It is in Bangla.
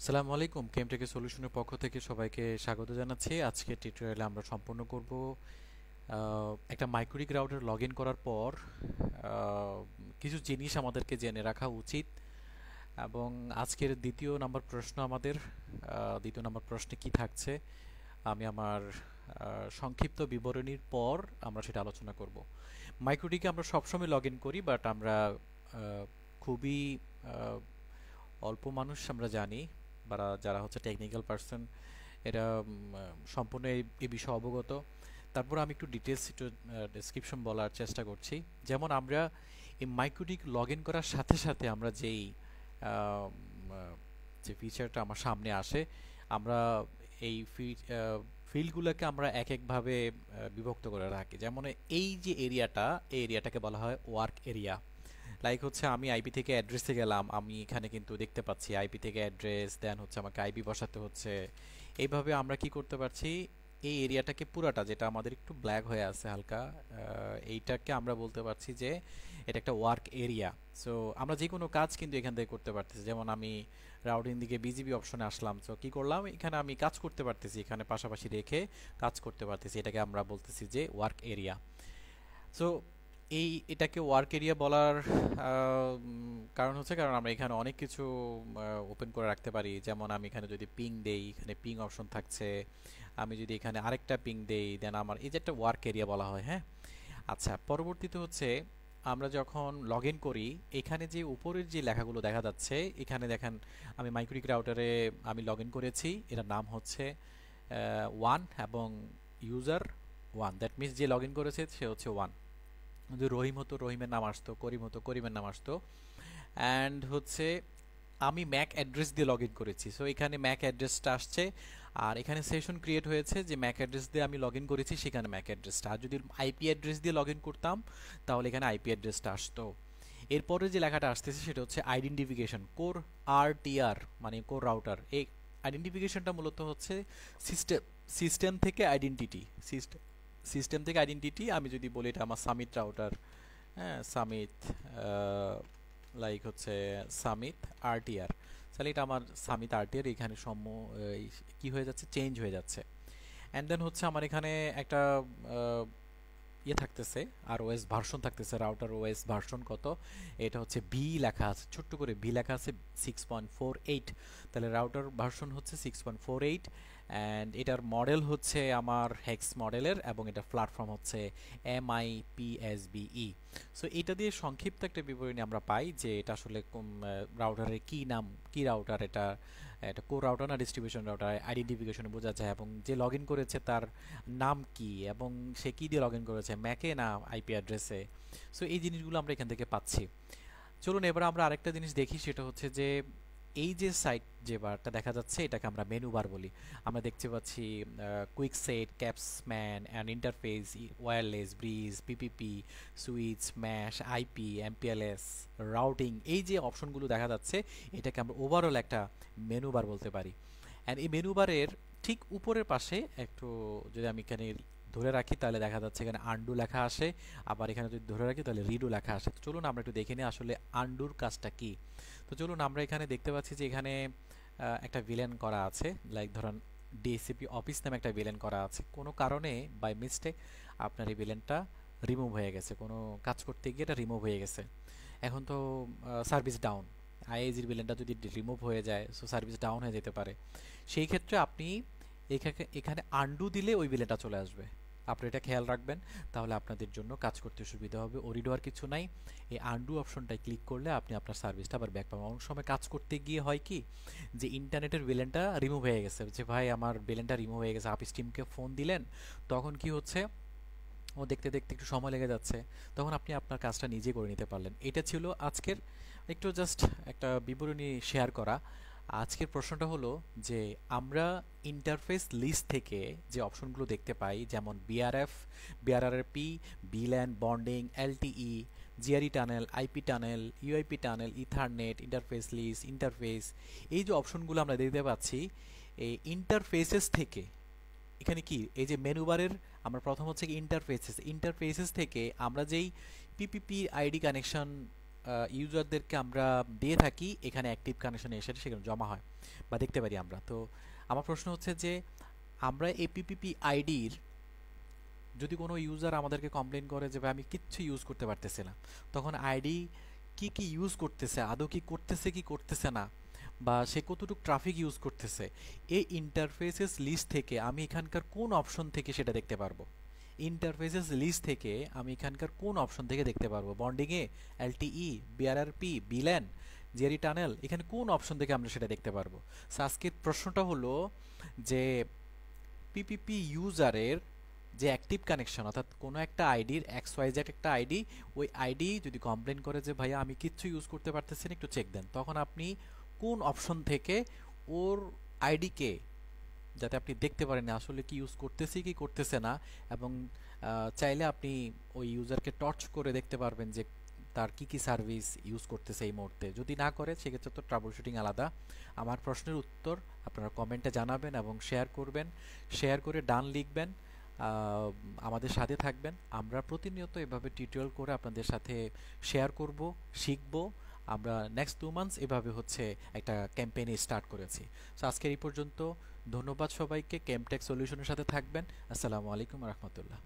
আসসালামু আলাইকুম। কেমটেক সলিউশনের পক্ষ থেকে সবাইকে স্বাগত জানাচ্ছি। আজকে টিউটোরিয়ালে আমরা সম্পন্ন করব একটা মাইক্রোটিক রাউটার লগ ইন করার পর আহ, কিছু জিনিস আমাদেরকে জেনে রাখা উচিত। এবং আজকের দ্বিতীয় নম্বর প্রশ্নে কি থাকছে আমি আমার সংক্ষিপ্ত বিবরণীর পর আমরা সেটা আলোচনা করব। মাইক্রোটিকে আমরা সবসময় লগ ইন করি, বাট আমরা খুবই আহ, অল্প মানুষ আমরা জানি, বা যারা হচ্ছে টেকনিক্যাল পার্সন এরা সম্পূর্ণ এই বিষয়ে অবগত। তারপর আমি একটু ডিটেলস একটু ডেসক্রিপশন বলার চেষ্টা করছি। যেমন আমরা এই মাইক্রোটিক লগ ইন করার সাথে সাথে আমরা যে ফিচারটা আমার সামনে আসে, আমরা এই ফিল্ডগুলোকে আমরা এক একভাবে বিভক্ত করে রাখি। যেমন এই এরিয়াটাকে বলা হয় ওয়ার্ক এরিয়া। লাইক হচ্ছে আমি আইপি থেকে অ্যাড্রেসে গেলাম, আমি এখানে কিন্তু দেখতে পাচ্ছি আইপি থেকে অ্যাড্রেস, দেন হচ্ছে আমাকে আইপি বসাতে হচ্ছে। এইভাবে আমরা কি করতে পারছি, এই এরিয়াটাকে পুরাটা, যেটা আমাদের একটু ব্ল্যাক হয়ে আছে হালকা, এইটাকে আমরা বলতে পারছি যে এটা একটা ওয়ার্ক এরিয়া। সো আমরা যে কোনো কাজ কিন্তু এখান থেকে করতে পারতেছি। যেমন আমি রাউটিং দিকে বিজিবি অপশনে আসলাম, সো কি করলাম, এখানে আমি কাজ করতে পারতেছি, এখানে পাশাপাশি রেখে কাজ করতে পারতেছি। এটাকে আমরা বলতেছি যে ওয়ার্ক এরিয়া। সো এটাকে ওয়ার্ক এরিয়া বলার কারণ হচ্ছে, কারণ আমরা এখানে অনেক কিছু ওপেন করে রাখতে পারি। যেমন আমি এখানে যদি পিং দেই, এখানে পিং অপশন থাকছে। আমি যদি এখানে আরেকটা পিং দেই, দেন আমার এই যে একটা ওয়ার্ক এরিয়া বলা হয়। হ্যাঁ, আচ্ছা, পরবর্তীতে হচ্ছে আমরা যখন লগ ইন করি, এখানে যে উপরের যে লেখাগুলো দেখা যাচ্ছে, এখানে দেখেন আমি মাইক্রোটিক রাউটারে আমি লগ ইন করেছি, এটার নাম হচ্ছে ওয়ান এবং ইউজার ওয়ান। দ্যাট মিনস যে লগ ইন করেছে সে হচ্ছে ওয়ান। যদি রহিম হতো রহিমের নাম আসতো, করিম হতো করিমের নাম আসতো। অ্যান্ড হচ্ছে আমি ম্যাক অ্যাড্রেস দিয়ে লগ ইন করেছি, সো এখানে ম্যাক অ্যাড্রেসটা আসছে। আর এখানে সেশন ক্রিয়েট হয়েছে যে ম্যাক অ্যাড্রেস দিয়ে আমি লগ ইন করেছি, সেখানে ম্যাক অ্যাড্রেসটা। আর যদি আইপি অ্যাড্রেস দিয়ে লগ ইন করতাম তাহলে এখানে আইপি অ্যাড্রেসটা আসতো। এরপরে যে লেখাটা আসতেছে সেটা হচ্ছে আইডেন্টিফিকেশন কোর, RTR মানে কোর রাউটার। এই আইডেন্টিফিকেশনটা মূলত হচ্ছে সিস্টেম সিস্টেম থেকে আইডেন্টিটি সিস্টেম থেকে আইডেন্টিটি। আমি যদি বলি এটা আমার সামিট রাউটার, হ্যাঁ সামিট, লাইক হচ্ছে সামিত RTR, তাহলে এটা আমার সামিত RTR। এখানে কি হয়ে যাচ্ছে, চেঞ্জ হয়ে যাচ্ছে। অ্যান্ড দেন হচ্ছে আমার এখানে একটা ইয়ে থাকতেছে, আর ওএস ভার্সন থাকতেছে, রাউটার ওএস ভার্সন কত, এটা হচ্ছে বি লেখা আছে, ছোট্ট করে বি লেখা আছে 6.48। তাহলে রাউটার ভার্সন হচ্ছে 6.48। অ্যান্ড এটার মডেল হচ্ছে আমার হেক্স মডেলের, এবং এটা প্ল্যাটফর্ম হচ্ছে MIPSBE। সো এটা দিয়ে সংক্ষিপ্ত একটা বিবরণী আমরা পাই যে এটা আসলে রাউটারের কি নাম, কি রাউটার এটা, এটা কোর রাউটার না ডিস্ট্রিবিউশন রাউটার, আইডেন্টিফিকেশনে বোঝা যায়, এবং যে লগ ইন করেছে তার নাম কি, এবং সে কি দিয়ে লগ ইন করেছে, ম্যাকে না আইপি অ্যাড্রেসে। সো এই জিনিসগুলো আমরা এখান থেকে পাচ্ছি। চলুন এবার আমরা আরেকটা জিনিস দেখি, সেটা হচ্ছে যে এই যে সাইট, যে বারটা দেখা যাচ্ছে এটাকে আমরা মেনু বার বলি। আমরা দেখতে পাচ্ছি quick set, CAPsMAN and interface, wireless, bridge, PPP, switch, mesh, IP, MPLS, routing. এই যে অপশনগুলো দেখা যাচ্ছে এটাকে আমরা ওভারঅল একটা মেনু বার বলতে পারি। অ্যান্ড এই মেনু বারের ঠিক উপরের পাশে একটু, যদি আমি এখানে ধরে রাখি তাহলে দেখা যাচ্ছে এখানে আন্ডু লেখা আসে, আবার এখানে যদি ধরে রাখি তাহলে রিডু লেখা আসে। তো চলুন আমরা একটু দেখে নিই আসলে আন্ডুর কাজটা কি। তো চলুন আমরা এখানে দেখতে পাচ্ছি যে এখানে একটা ভিলেন করা আছে, লাইক ধরেন ডিসিপি অফিস নামে একটা ভিলেন করা আছে। কোনো কারণে বাই মিস্টেক আপনার এই ভিলেনটা রিমুভ হয়ে গেছে, কোনো কাজ করতে গিয়ে এটা রিমুভ হয়ে গেছে। এখন তো সার্ভিস ডাউন, আইএজির ভিলেনটা যদি রিমুভ হয়ে যায়, সো সার্ভিস ডাউন হয়ে যেতে পারে। সেই ক্ষেত্রে আপনি এখানে আন্ডু দিলে ওই ভিলেনটা চলে আসবে। আপনি এটা খেয়াল রাখবেন, তাহলে আপনাদের জন্য কাজ করতে সুবিধা হবে। ওরিডো আর কিছু নাই, এই আন্ডু অপশনটায় ক্লিক করলে আপনি আপনার সার্ভিসটা আবার ব্যাক পাবেন। অনেক সময় কাজ করতে গিয়ে হয় কি, যে ইন্টারনেটের ভিলেনটা রিমুভ হয়ে গেছে, যে ভাই আমার ভিলেনটা রিমুভ হয়ে গেছে, আপনি স্টিমকে ফোন দিলেন, তখন কি হচ্ছে, ও দেখতে দেখতে একটু সময় লেগে যাচ্ছে, তখন আপনি আপনার কাজটা নিজে করে নিতে পারলেন। এটা ছিল আজকের একটু জাস্ট একটা বিবরণী শেয়ার করা। আজকের প্রশ্নটা হলো যে আমরা ইন্টারফেস লিস্ট থেকে যে অপশনগুলো দেখতে পাই, যেমন VRF, VRRP, VLAN, bonding, LTE, GRE tunnel, IP tunnel, EoIP tunnel, ethernet, interface list, interface, এই যে অপশনগুলো আমরা দেখতে পাচ্ছি, এই ইন্টারফেসেস থেকে, এখানে কি এই যে মেনু বারের আমরা প্রথম হচ্ছে কি ইন্টারফেসেস, ইন্টারফেসেস থেকে আমরা যেই পিপিপি আইডি কানেকশন ইউজারদেরকে আমরা দিয়ে থাকি এখানে অ্যাক্টিভ কানেকশনে এসে সেখানে জমা হয় বা দেখতে পারি আমরা। তো আমার প্রশ্ন হচ্ছে যে আমরা এই পিপিপি আইডির যদি কোনো ইউজার আমাদেরকে কমপ্লেন করে যে ভাই আমি কিচ্ছু ইউজ করতে পারতেছি না, তখন আইডি কি কি ইউজ করতেছে, আদৌ কি করতেছে কি করতেছে না, বা সে কতটুকু ট্রাফিক ইউজ করতেছে, এই ইন্টারফেসেস লিস্ট থেকে আমি এখানকার কোন অপশন থেকে সেটা দেখতে পারবো? ইন্টারফেসেস লিস্ট থেকে আমি এখানকার কোন অপশন থেকে দেখতে পারবো? বন্ডিংয়ে, এলটিই, বিআরআরপি, বিল্যান, জেরি টানেল, এখানে কোন অপশন থেকে আমরা সেটা দেখতে পারবো? সো আজকের প্রশ্নটা হলো যে পিপিপি ইউজারের যে অ্যাক্টিভ কানেকশন, অর্থাৎ কোনো একটা আইডির এক্স ওয়াই জেড একটা আইডি, ওই আইডি যদি কমপ্লেন করে যে ভাইয়া আমি কিচ্ছু ইউজ করতে পারতেছি না, একটু চেক দেন, তখন আপনি কোন অপশন থেকে ওর আইডিকে, যাতে আপনি দেখতে পারেন আসলে কি ইউজ করতেছি কি করতেছে না, এবং চাইলে আপনি ওই ইউজারকে টর্চ করে দেখতে পারবেন যে তার কি কি সার্ভিস ইউজ করতেছে এই মুহূর্তে। যদি না করে সেক্ষেত্রে তো ট্রাবল শুটিং আলাদা। আমার প্রশ্নের উত্তর আপনারা কমেন্টে জানাবেন এবং শেয়ার করবেন, শেয়ার করে ডান লিখবেন। আমাদের সাথে থাকবেন, আমরা প্রতিনিয়ত এভাবে টিউটোরিয়াল করে আপনাদের সাথে শেয়ার করব, শিখব। আমরা নেক্সট 2 মান্থস এভাবে হচ্ছে একটা ক্যাম্পেইন স্টার্ট করেছি। সো আজকের এই পর্যন্ত। ধন্যবাদ সবাইকে। কেমটেক সলিউশনের সাথে থাকবেন। আসসালামু আলাইকুম রহমতুল্লাহ।